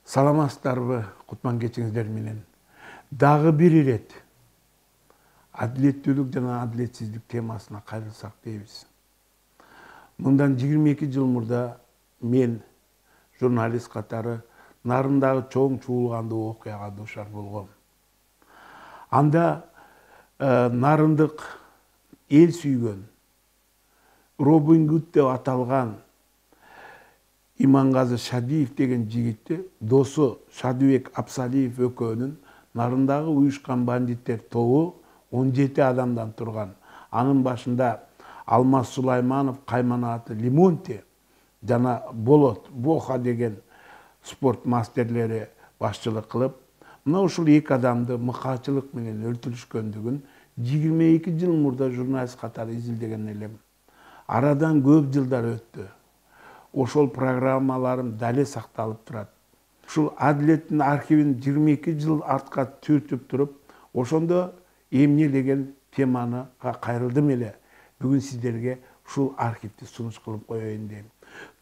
Саламатсыздарбы, кутман кечиңиздер менен. Дагы бир ирет адилеттүүлүк жана адилетсиздик темасына кайрылсак дейбиз. Мындан 22 жыл мурда мен журналист катары нарындагы чоң чуулгандуу окуяга дуушар болгом. Анда нарындык эл сүйгөн Робин Гуд деп аталган Имангазы Шадиев деген жигитти досу Шадыбек Абсалиев экөөнүн нарындагы уюшкан бандиттер тобу 17 адамдан турган. Анын башында Алмаз Сулайманов, Кайманаты Лимонти жана Болот Боха деген спорт мастерлери башчылык кылып, мына ушул эки адамды мыкаачылык менен өлтүрүшкөндүгүн 22 жыл мурда журналист катары изилдеген элем. Арадан көп жылдар өттү. Ошол программаларым дале сакталып турат. Ушул адилеттин архивин 22 жыл артка түртүп туруп, ошондо эмне деген теманы кайрылдым эле. Бүгүн сиздерге ушул архивди сунуш кылып коеюн дейм.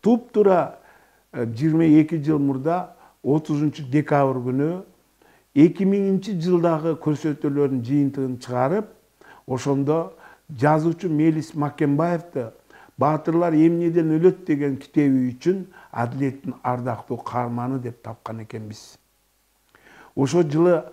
Туп-тура 22 жыл мурда 30 декабрь күнү 2000 жылдагы көрсөтүүлөрдүн жыйынтыгын чыгарып, ошондо жазуучу Мелис Макенбаевди Батырлар эмнеден өлөт деген китеби үчүн адилеттин ардактуу каарманы деп тапкан экенбиз. Ошо жылы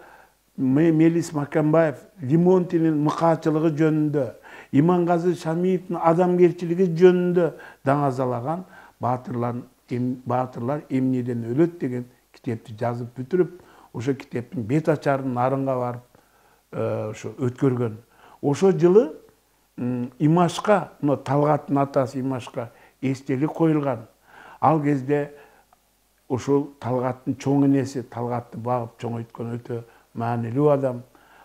Мелис Макенбаев Лимонтинин мыкаачылыгы жөнүндө, Имангазы Шамиевдин адамгерчилиги жөнүндө даңазалаган Батырлар эмнеден өлөт деген китепти жазып бүтүрүп, ошо китептин бет ачарын нарынга барып ошо өткөргөн. Ошо жылы Имашка, Талгаттын атасы Имашка эстелик коюлган. Ал кезде ошол Талгаттын чоң энеси, Талгатты багып чоңойткон өтө маанилүү адам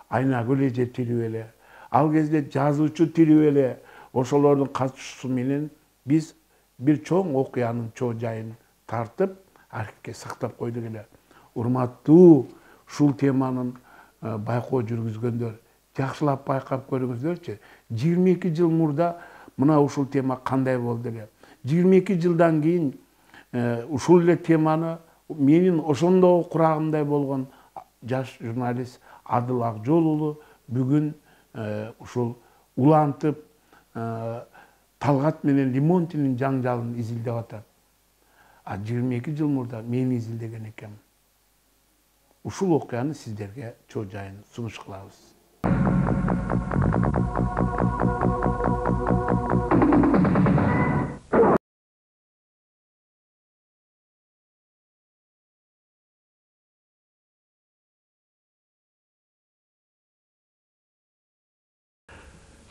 Айнагүл эже тирүү эле. Ал кезде жазуучу тирүү эле. Ошолордун катышуусу менен биз бир чоң окуянын чоо жайын тартып, архивге сактап койдук эле. Урматтуу ушул теманын байкоо жүргүзгөндөр, жакшылап байкап көрүңүздөрчү. 22 жыл мурда мына ушул тема кандай болду эле. 22 жылдан кийин ушул эле теманы менин ошондогу курагымдай болгон жаш журналист Адыл Акжол уулу бүгүн ушул улантып Талгат менен Лимонтинин жаңжалын изилдеп атат. 22 жыл мурда мен изилдеген экенмин. Ушул окуяны сиздерге чоо жайын сунуш кылабыз.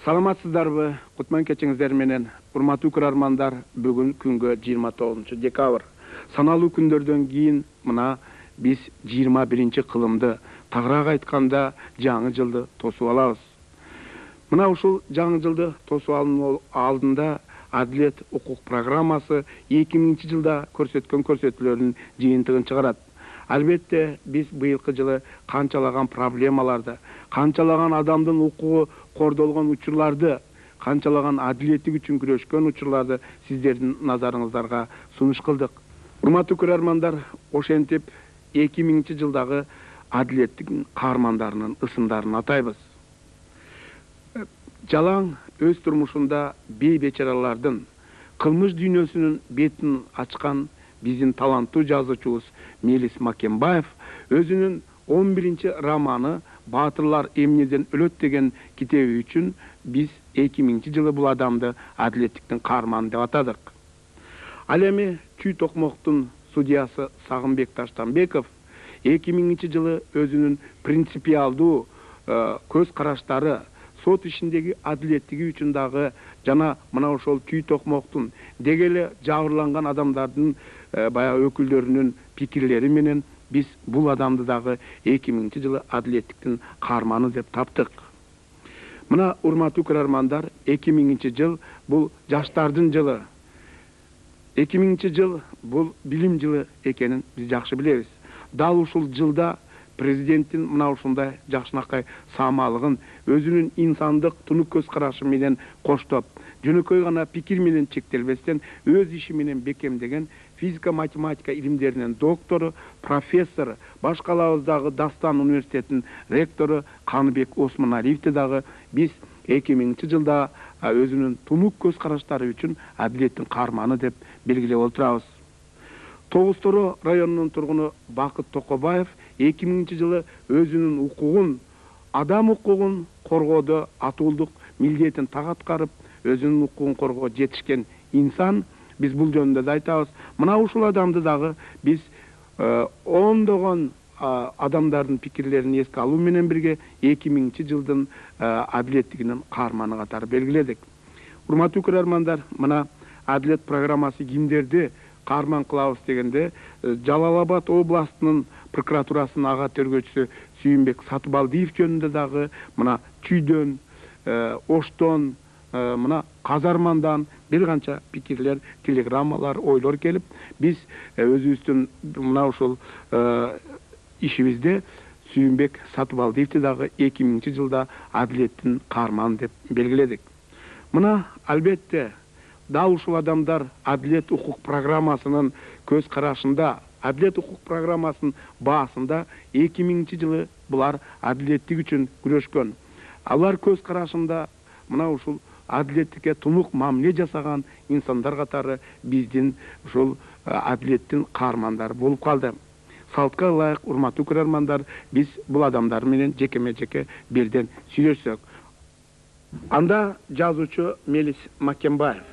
Саламатсыздарбы, кутман кечиңиздер менен. Урматтуу көрөрмандар, бүгүн күнгө 29 декабрь. Саналуу күндөрдөн кийин мына биз 21 кылымды, тагыраак айтканда жаңы жылды тосуп алабыз. Мына ушул жаңы жылды тосуп алуу алдында Адилет укук программасы 2000 жылда көрсөткөн көрсөтүүлөрдүн жыйынтыгын чыгарат. Албетте биз быйылкы жылы канчалаган проблемаларды, канчалаган адамдын укугу кордолгон учурларды, канчалаган адилеттик үчүн күрөшкөн учурларды сиздердин назарыңыздарга сунуш кылдык. Урматтуу көрөрмандар, ошентип 2000 жылдагы адилеттик каармандарынын ысымдарын атайбыз. Жалаң өз турмушунда бейбечаралардын кылмыш дүйнөсүнүн бетин ачкан биздин таланттуу жазуучубуз Мелис Макенбаев өзүнүн 11 романы Батырлар эмнеден өлөт деген китеби үчүн биз 2000 жылы бул адамды адилеттиктин каарманы деп атадык. Ал эми Чүй Токмоктун судьясы Сагынбек Таштанбеков 2000 жылы өзүнүн принципиалдуу көз караштары, сот ишиндеги адилеттиги үчүн дагы жана мына ошол Чүй Токмоктун дегеле жабырланган адамдардын баягы өкүлдөрүнүн пикирлери менен биз бул адамды дагы 2000 жылы адилеттиктин каарманы деп таптык. Мына урматтуу көрөрмандар, 2000 жыл бул жаштардын жылы. 2000 жыл бул билим жылы экенин биз жакшы билебиз. Дал ушул жылда президенттин мына ушундай жакшынакай саамалыгын өзүнүн инсандык тунук көз карашы менен коштоп, жөнөкөй гана пикир менен чектелбестен өз иши менен бекемдеген физика математика илимдеринин доктору, профессор, баш калабыздагы Дастан университетинин ректору Каныбек Осмоналиевди дагы биз 2000 жылда өзүнүн тунук көз караштары үчүн адилеттин каарманы деп белгилеп отурабыз. Тогуз-Торо районунун тургуну Бакыт Токобаев 2000 жылы өзүнүн укугун, адам укугун коргоодо атуулдук милдетин так аткарып, өзүнүн укугун коргоого жетишкен инсан. Биз бул жөнүндө да айтабыз. Мына ушул адамды дагы биз ондогон адамдардын пикирлерин эске алуу менен бирге 2000 жылдын адилеттигинин каарманы катары белгиледик. Урматтуу көрөрмандар, мына адилет программасы кимдерди каарман кылабыз дегенде, Жалал-Абад областынын прокуратурасынын ага тергөөчүсү Сүйүнбек Сатыбалдиев жөнүндө дагы, мына Чүйдөн, Оштон, мына Казармандан бир канча пикирлер, телеграммалар, ойлор келип, биз өзүбүздүн мына ушул ишибизде Сүйүнбек Сатыбалдиевди дагы 2000 жылда адилеттин каарманы деп белгиледик. Мына албетте да ушул адамдар адилет укук программасынын көз карашында, адилет укук программасынын баасында 2000 жылы булар адилеттик үчүн күрөшкөн. Алар көз карашында мына ушул адилеттикке тунук мамиле жасаган инсандар катары биздин ушул адилеттин каармандары болуп калды. Салтка ылайык, урматтуу көрөрмандар, биз бул адамдар менен жекеме-жеке бирден сүйлөшсөк. Анда жазуучу Мелис Макембаев.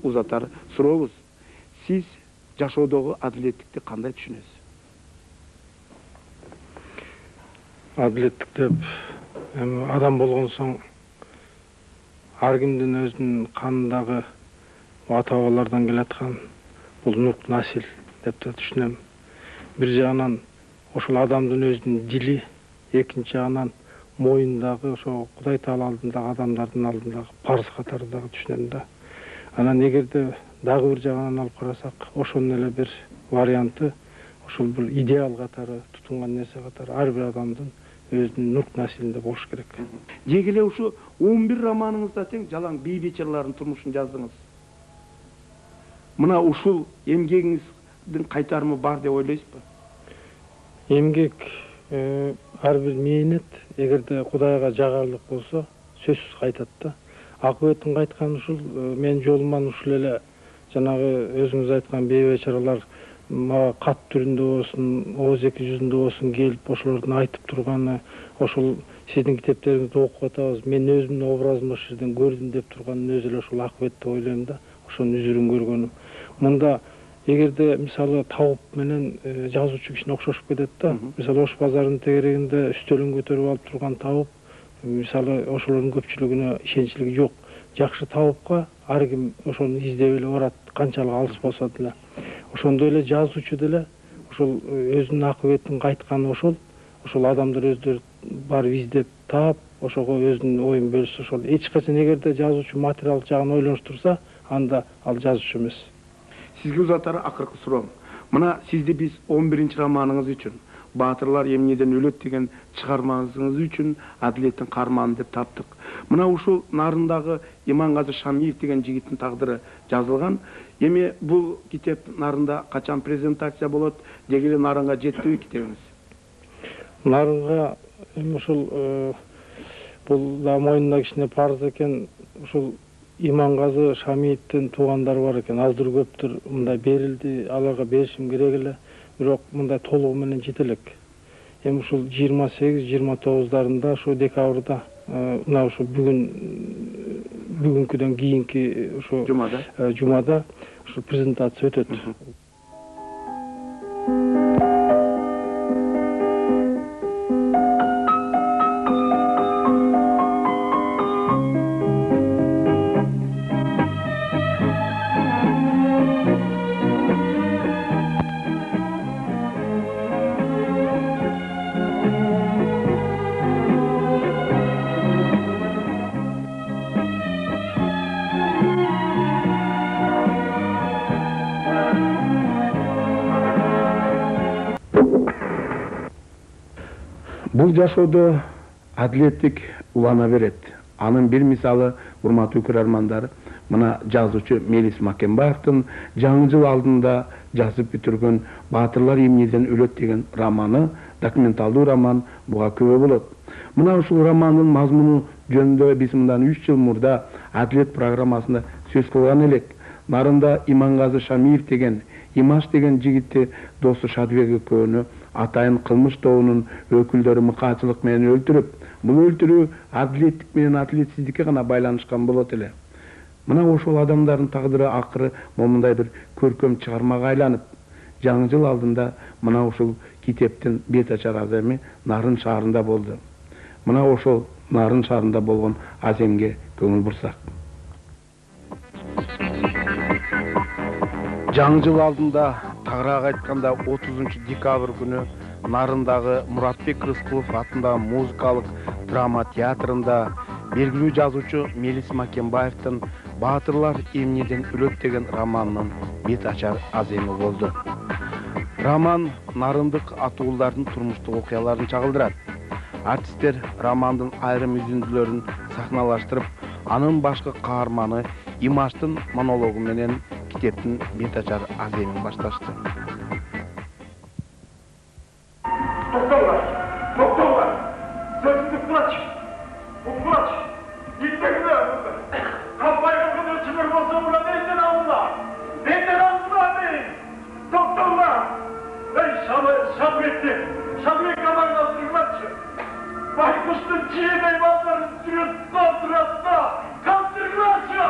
Узатар сурообуз. Сиз жашоодогу адилеттикти кандай түшүнөсүз? Адилеттик деп адам болгон соң ар кимдин өзүнүн канындагы ата бабалардан келаткан бул нук насил деп да түшүнөм. Бир жагынан ошол адамдын өзүнүн дили, экинчи жагынан моюндагы ошо Кудай Таала алдындагы адамдардын алдындагы парыз катары дагы түшүнөм да. Анан эгерде дагы бир жагынан алып карасак, ошонун эле бир варианты, ошол бир идеал катары, тутунган нерсе катары ар бир адамдын өзүнүн нук насилинде болуш керек. Деги эле ушу 11 романыңызда тең жалаң бей бечаралардын турмушун жаздыңыз. Мына ушул эмгегиңиздин кайтарымы бар деп ойлойсузбу? Эмгек ар бир мээнет эгерде Кудайга жагарлык болсо, сөзсүз кайтат да. Акыбеттин кайтканы ушул, мен жолуман ушул эле жанагы өзүңүз айткан бейбечаралар мага кат түрүндө болсун, ооз эки жүзүндө болсун келип ошолордун айтып турганы, ошол сиздин китептериңизди окуп атабыз, мен өзүмдүн образымды ошол жерден көрдүм деп турганын өзү эле ушул акыбет деп ойлойм да, ошонун үзүрүн көргөнүм. Мында эгерде мисалы табып менен жазуучу кишине окшошуп кетет да. Мисалы Ош базарынын тегерегинде үстөлүн көтөрүп алып турган табып, мисалы ошолордун көпчүлүгүнө ишеничилиги жок. Жакшы табыпка ар ким ошону издеп эле барат, канчалык алыс болсо деле. Ошондой эле жазуучу деле ошол өзүнүн акыбетин кайтканы ошол адамдар өздөрү барып издеп таап, ошого өзүнүн оюн бөлүшсө, ошол эч качан эгерде жазуучу материалдык жагын ойлонуштурса, анда ал жазуучу эмес. Сизге узатары акыркы суроом. Мына сизди биз 11 романыңыз үчүн, Баатырлар эмнеден өлөт деген чыгармаңыз үчүн адилеттин каарманы деп таптык. Мына ушул нарындагы Иманғазы Шамиев деген жигиттин тагдыры жазылган. Эми бул китеп нарында качан презентация болот? Деги эле нарынга жеттиби китебиңиз? Нарынга ушул бул да моюнда кичине парыз экен. Ушул Иманғазы Шамиевдин туугандары бар экен. Аздыр көптүр мындай берилди, аларга беришим керек эле. Бирок мындай толугу менен жете элек. Эми ушул 28-29дарында ушу декабрда мына ушу бүгүнкүдөн кийинки ушу жумада ушу презентация өтөт. Бул жашоодо адилеттик улана берет. Анын бир мисалы, урматтуу көрөрмандар, мына жазуучу Мелис Макенбаевдин жаңы жыл алдында жазып бүтүргөн Баатырлар эмнеден өлөт деген романы, документалдуу роман буга күбө болот. Мына ушул романдын мазмуну жөнүндө биз мындан 3 жыл мурда Адилет программасында сөз кылган элек. Нарында Имангазы Шамиев деген, Имаш деген жигитти досу Шадыбек экөөнү атайын кылмыш тобунун өкүлдөрү мыкаачылык менен өлтүрүп, бул өлтүрүү адилеттик менен адилетсиздикке гана байланышкан болот эле. Мына ошол адамдардын тагдыры акыры момундай бир көркөм чыгармага айланып, жаңы жыл алдында мына ушул китептин бет ачар аземи Нарын шаарында болду. Мына ошол Нарын шаарында болгон аземге көңүл бурсак. Жаңы жыл алдында, тагыраак айтканда 30 декабрь күнү Нарындагы Муратбек Рыскулов атындагы музыкалык драма театрында белгилүү жазуучу Мелис Макенбаевдин Баатырлар эмнеден өлөт деген романынын бет ачар аземи болду. Роман нарындык атуулардын турмуштук окуяларын чагылдырат. Артисттер романдын айрым үзүндүлөрүн сахналаштырып, анын башкы каарманы Имаштын монологу менен китептин бет ачар аземин башташты. Токтоңлар, сөзүңдү кылач, укулач, иттегилер. Капай кылган өчүлөр болсо мына менден алыңлар. Менден алыңлар. Токтоңлар. Ey Şadыбек амандан сыйлачы. Байкуштун чиедей балдарын сүрөт калтыратса, калтыргылачы.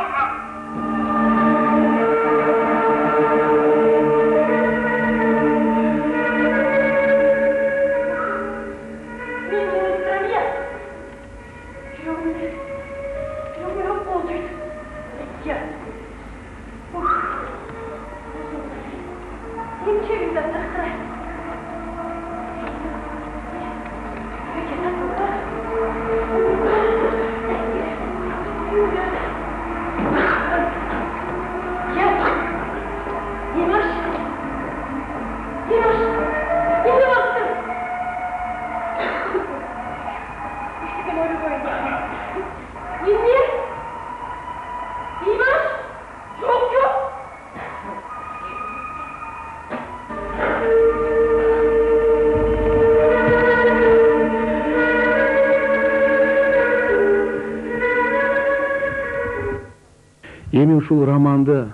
Эми ушул романды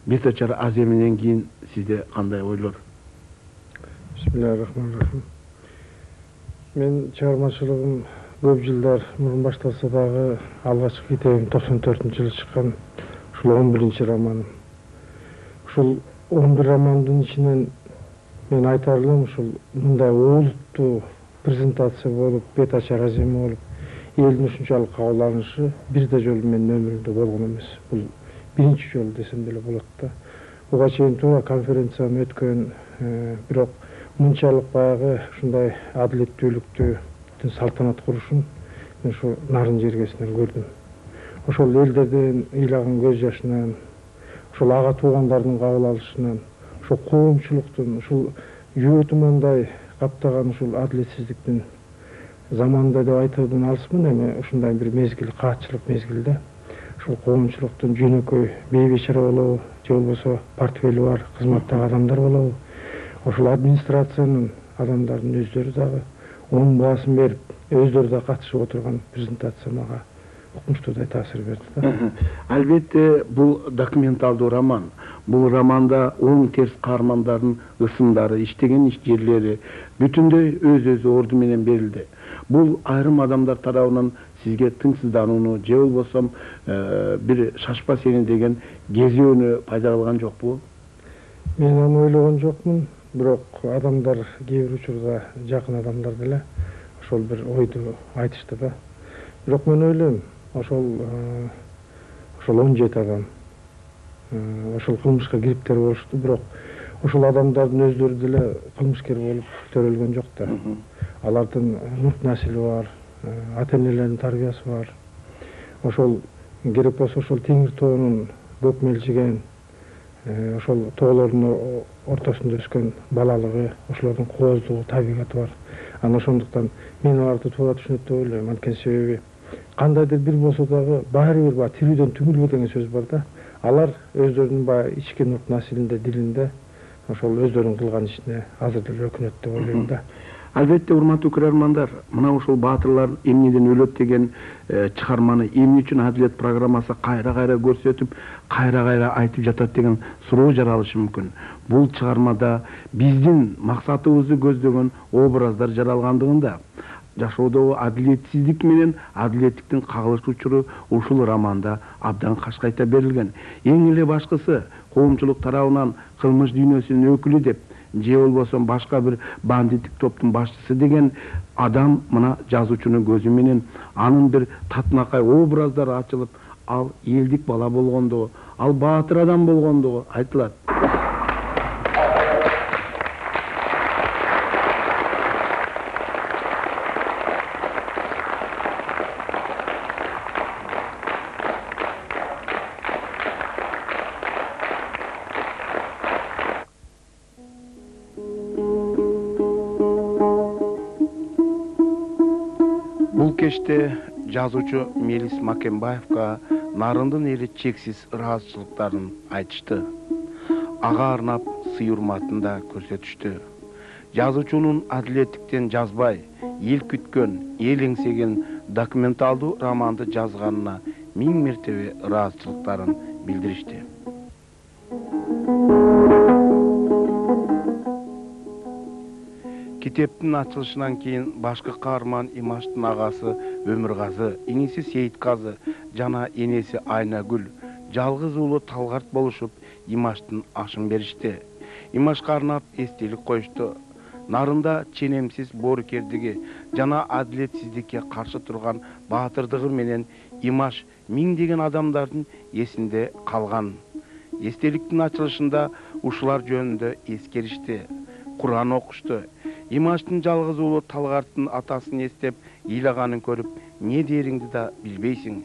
бет ачар аземинен кийин сизде кандай ойлор? Бисмиллахиррахманиррахим. Мен чыгармачылыгым көп жылдар мурун башталса дагы алгачкы китебим 94-жылы чыккан ушул 11-чи романым. Ушул 11 романдын ичинен мен айтар элем ушул мындай олуттуу презентация болуп, бет ачар аземи болуп, элдин ушунчалык кабыл алынышы бир да жолу менин өмүрүмдө болгон эмес. Бул биринчи жолу десем деле болот да. Буга чейин туура конференцияны өткөн, бирок мынчалык баягы ушундай адилеттүүлүктү салтанат курушун мен ушу Нарын жергесинен көрдүм. Ошол элдердин ыйлаган көз жашынан, ошол ага туугандардын кабыл алышынан, ошол коомчулуктун ушул жөө тумандай каптаган ушул адилетсиздиктин заманында деп айтуудан алысмын, эми ушундай бир мезгил, каатчылык мезгилде ушул коомчулуктун жөнөкөй бейбечара болобу, же болбосо портфели бар кызматтагы адамдар болобу, ошол администрациянын адамдардын өздөрү дагы онун баасын берип, өздөрү да катышып отурган презентация мага укмуштуудай таасир берди да. Албетте бул документалдуу роман. Бул романда оң терс каармандардын ысымдары, иштеген жерлери бүтүндөй өз орду менен берилди. Бул айрым адамдар тарабынан сизге тыңсызданууну же болбосо бир шашпа сени деген кезөөнү пайда кылган жокпу? Мен аны ойлогон жокмун, бирок адамдар кээ бир учурда жакын адамдар деле ошол бир ойду айтышты да. Бирок мен ойлойм, ошол 17 адам ошол кылмышка кириптер болушту, бирок ошол адамдардын өздөрү деле кылмышкер болуп төрөлгөн жок да. Алардын нурт насили бар, ата-энелеринин тарбиясы бар. Ошол керек болсо ошол Теңир тоонун көк мелжиген ошол тоолордун ортосунда өскөн балалыгы, ошолордун кооздугу, табигаты бар. Анан ошондуктан мен аларды туура түшүнөт деп ойлойм. Анткени себеби кандайдыр бир болсо дагы баары бир баягы тирүүдөн түңүлбө деген сөз бар да. Алар өздөрүнүн баягы ички нурт насилинде, дилинде ошол өздөрүнүн кылган ишине азыр деле өкүнөт деп ойлойм да. Албетте, урматтуу көрөрмандар, мына ушул баатырлар эмнеден өлөт деген чыгарманы эмне үчүн Адилет программасы кайра-кайра көрсөтүп, кайра-кайра айтып жатат деген суроо жаралышы мүмкүн. Бул чыгармада биздин максатыбызды көздөгөн образдар жаралгандыгында, жашоодогу адилетсиздик менен адилеттиктин кагылыш учуру ушул романда абдан кашкайта берилген. Эң эле башкысы, коомчулук тарабынан кылмыш дүйнөсүнүн өкүлү деп, же болбосо башка бир бандиттик топтун башчысы деген адам мына жазуучунун көзү менен анын бир татынакай образдары ачылып, ал элдик бала болгондугу, ал баатыр адам болгондугу айтылат. Бул кечте жазуучу Мелис Макембаевга нарындын эли чексиз ыраазычылыктарын айтышты. Ага арнап сый-урматын да көрсөтүштү. Жазуучунун адилеттиктен жазбай, эл күткөн, эл эңсеген документалдуу романды жазганына 1000 мертебе ыраазычылыктарын билдиришти. Китептин ачылышынан кийин башкы каарман Имаштын агасы Өмүргазы, иниси Сейитказы жана энеси Айнагүл жалгыз уулу Талгарт болушуп Имаштын ашын беришти. Имашка арнап эстелик коюшту. Нарында ченемсиз боорукердиги жана адилетсиздикке каршы турган баатырдыгы менен Имаш миңдеген адамдардын эсинде калган. Эстеликтин ачылышында ушулар жөнүндө эскеришти. Куран окушту. Имаштын жалгыз уулу Талгарттын атасын эстеп, ыйлаганын көрүп, не дериңди да билбейсиң.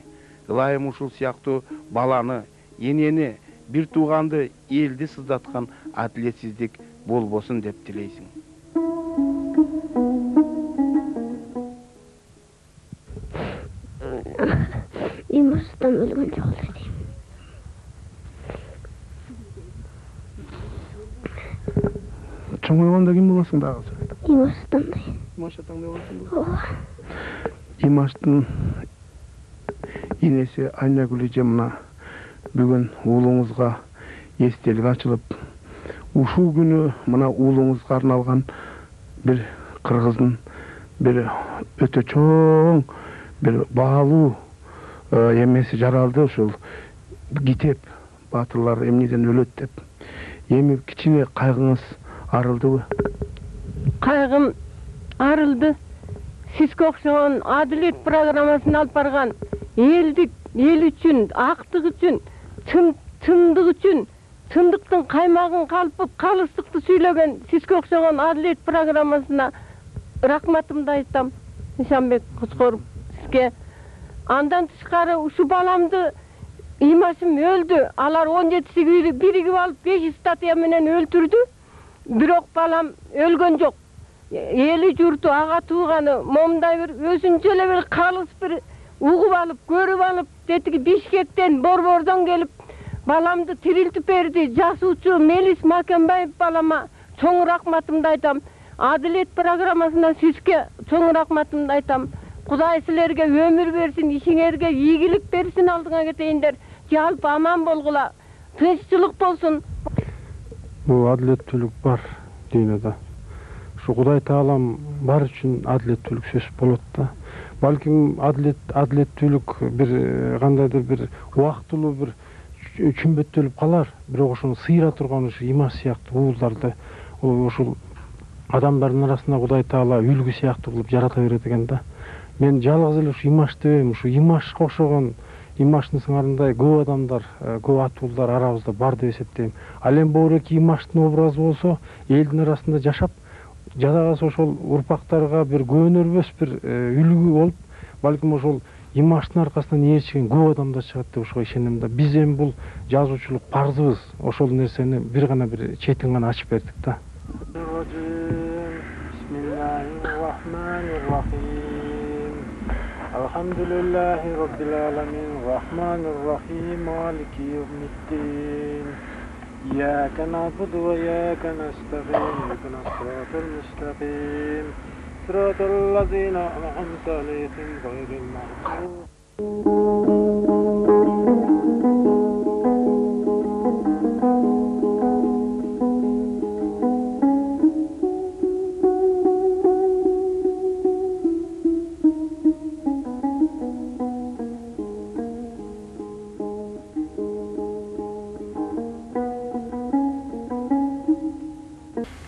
Ылайым ушул сыяктуу баланы, энени, бир тууганды, элди сыздаткан адилетсиздик болбосун деп тилейсиң. Имаштан өлгөн жок дейм. Чоңойгондо ким болосуң дагы? Имаштан. Имаш атаң деп болосуң. Имаштын энеси Айнагүл эже мына бүгүн уулуңузга эстелик ачылып, ушул күнү мына уулуңузга арналган бир кыргыздын бир өтө чоң бир баалуу эмеси жаралды, ушул китеп баатырлар эмнеден өлөт деп. Эми кичине кайгыңыз арылдыбы? Кайгым арылды. Сизге окшогон Адилет программасын алып барган элдик, эл үчүн, актык үчүн, чындык үчүн, чындыктын каймагын калпып, калыстыкты сүйлөгөн сизге окшогон Адилет программасына рахматымды айтам. Нишанбек Кучкоров сизге. Андан тышкары ушу баламды Имашым өлдү. Алар 17-си биригип алып 5 статья менен өлтүрдү. Бирок балам өлгөн жок. Эли журту, ага тууганы момундай бир өзүнчө эле бир калыс бир угуп алып, көрүп алып, детиги Бишкектен, Борбордон келип баламды тирилтип берди. Жазуучу Мелис Макембаев балама чоң рахматымды айтам. Адилет программасына сизге чоң рахматымды айтам. Кудай силерге өмүр берсин, ишиңерге ийгилик берсин, алдыңа кетейиндер. Жалпы аман болгула, тынччылык болсун. Бул адилеттүүлүк бар дүйнөдө. Ушу Кудай Таалам бар үчүн адилеттүүлүк сөз болот да. Балким адилеттүүлүк бир кандайдыр бир убактылуу бир чүмбөттөлүп калар. Бирок ошону сыйра турган ушу Имаш сыяктуу уулдарды ушул адамдардын арасында Кудай Таала үлгү сыяктуу кылып жарата берет экен да. Мен жалгыз эле ушу Имаш дебейм, ушу Имашка окшогон Имаштын сыңарындай көп адамдар, көп атуулдар арабызда бар деп эсептейм. Ал эми боореки Имаштын образы болсо, элдин арасында жашап, жадагасы ошол урпактарга бир көөнөрбөс бир үлгү болуп, балким ошол имаштын аркасынан ээрчиген көп адамдар чыгат деп ошого ишенем да. Биз эми бул жазуучулук парзыбыз. Ошол нерсени бир гана бир четин гана ачып бердик да. Elhamdülillahi Rabbil Alemin, Rahmanirrahim, Maliki Yevmiddin. İyyâke na'budu ve iyyâke nesta'in, ihdinas sıratal müstakîm. Sıratal lezîne en'amte aleyhim gayril mağdûb.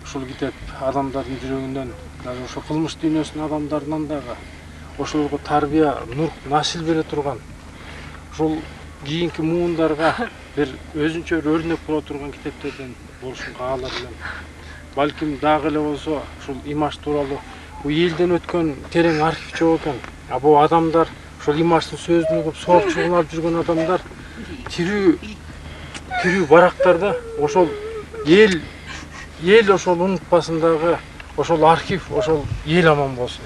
Ушул китеп адамдардын жүрөгүнөн, дагы ошо кылмыш дүйнөсүнүн адамдарынан дагы ошолорго тарбия, нур, насил бере турган, ушул кийинки муундарга бир өзүнчө өрнөк боло турган китептерден болушун каалар элем. Балким дагы эле болсо ушул имаш тууралуу бул элден өткөн терең архив чок экен. А бул адамдар, ушул имаштын сөзүн угуп соорукчу кылып жүргөн адамдар тирүү барактарда ошол ел ошол унутпасын дагы, ошол архив, ошол ел аман болсун.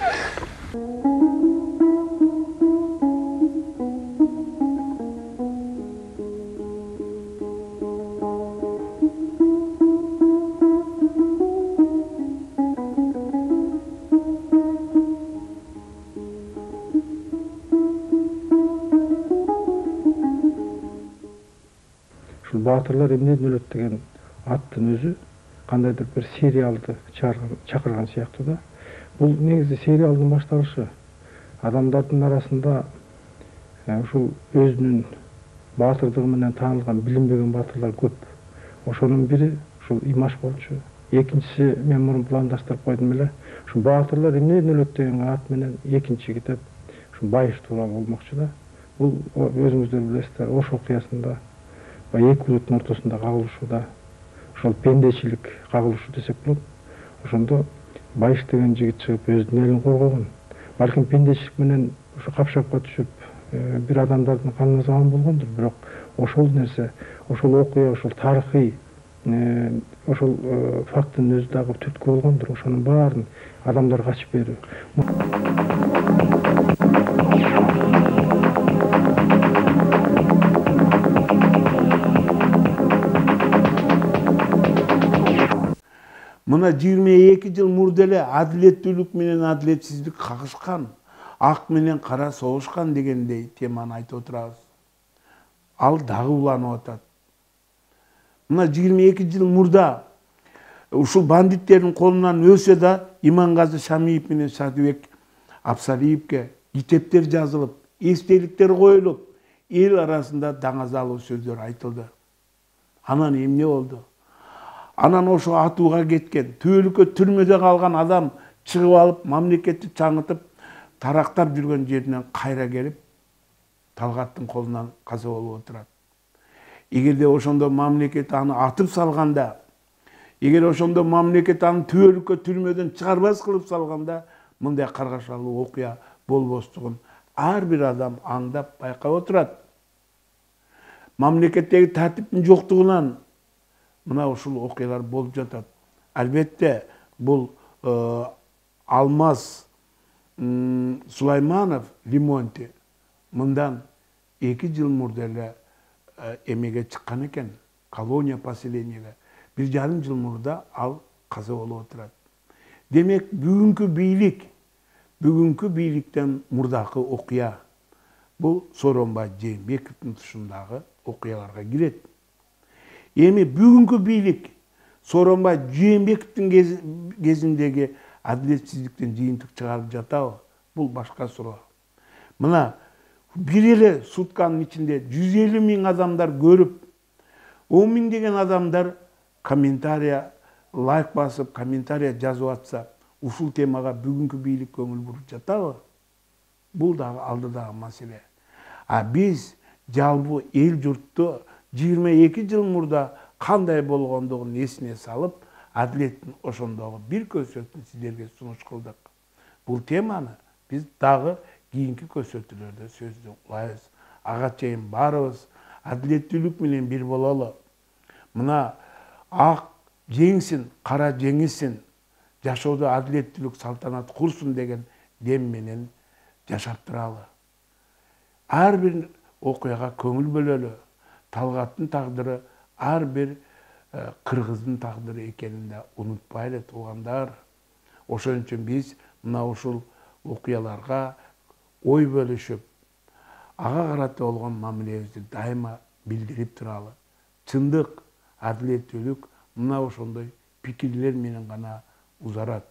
Ушул баатырлар эмнеден өлөт деген аттын өзү кандайдыр бир сериалды чакырган сыяктуу да. Бул негизи сериалдын башталышы. Адамдардын арасында ушул өзүнүн баатырдыгы менен таанылган, билинбеген баатырлар көп. Ошонун бири ушул Имаш болчу. Экинчиси мен мурун пландаштырып койдум эле. Ушул баатырлар эмнеден өлөт деген ат менен экинчи китеп ушул Байыш тууралуу болмокчу да. Бул өзүңүздөр билесиздер, Ош окуясында эки улуттун ортосунда кагылышууда ошол пендечилик кагылышы десек болот. Ошондо Байыш деген жигит чыгып өзүнүн элин коргогон. Балким пендечилик менен ошо капшапка түшүп бир адамдардын канына заман болгондур. Бирок ошол нерсе, ошол окуя, ошол тарыхый ошол факттын өзү дагы түрткү болгондур. Ошонун баарын адамдар качып берүү. Мына 22 жыл мурда эле адилеттүүлүк менен адилетсиздик кагышкан, ак менен кара согушкан дегендей теманы айтып отурабыз. Ал дагы уланып атат. Мына 22 жыл мурда ушул бандиттердин колунан өсө да Имангазы Шамиев менен Садыбек Абсалиевке китептер жазылып, эстеликтер коюлуп, эл арасында даңазалуу сөздөр айтылды. Анан эмне болду? Анан ошо атууга кеткен, түбөлүккө түрмөдө калган адам чыгып алып, мамлекетти чаңытып, тарактап жүргөн жеринен кайра келип, Талгаттын колунан каза болуп отурат. Эгерде ошондо мамлекет аны атып салганда, эгер ошондо мамлекет аны түбөлүккө түрмөдөн чыгарбас кылып салганда, мындай каргашалуу окуя болбостугун ар бир адам аңдап байкап отурат. Мамлекеттеги тартиптин жоктугунан мына ушул окуялар болуп жатат. Албетте бул Алмаз Сулайманов Лимонти мындан 2 жыл мурда эле эмеге чыккан экен, колония поселенияга. 1,5 жыл мурда ал каза болуп отурат. Демек бүгүнкү бийликтен мурдакы окуя бул Сооронбай Жээнбековдун тушундагы окуяларга кирет. Эми бүгүнкү бийлик Сооронбай Жээнбековдун кезиндеги адилетсиздиктен жыйынтык чыгарып жатабы? Бул башка суроо. Мына бир эле сутканын ичинде 150 000 адамдар көрүп, 10 000 деген адамдар комментария, лайк басып, комментария жазып атса, ушул темага бүгүнкү бийлик көңүл буруп жатабы? Бул дагы алдыдагы маселе. А биз жалпы эл журтту 22 жыл мурда кандай болгондугун эсине салып, адилеттин ошондогу бир көзөтүн сиздерге сунуш кылдык. Бул теманы биз дагы кийинки көрсөтүүлөрдө сөздү улайбыз. Ага чейин баарыбыз адилеттүүлүк менен бир бололу. Мына ак жеңсин, кара жеңилсин, жашоодо адилеттүүлүк салтанат курсун деген дем менен жашап туралы. Ар бир окуяга көңүл бөлөлү. Талгаттын тагдыры ар бир кыргыздын тагдыры экенин да унутпайлы туугандар. Ошон үчүн биз мына ушул окуяларга ой бөлүшүп, ага карата болгон мамилебизди дайыма билдирип туралы. Чындык, адилеттүүлүк мына ошондой пикирлер менен гана узарат.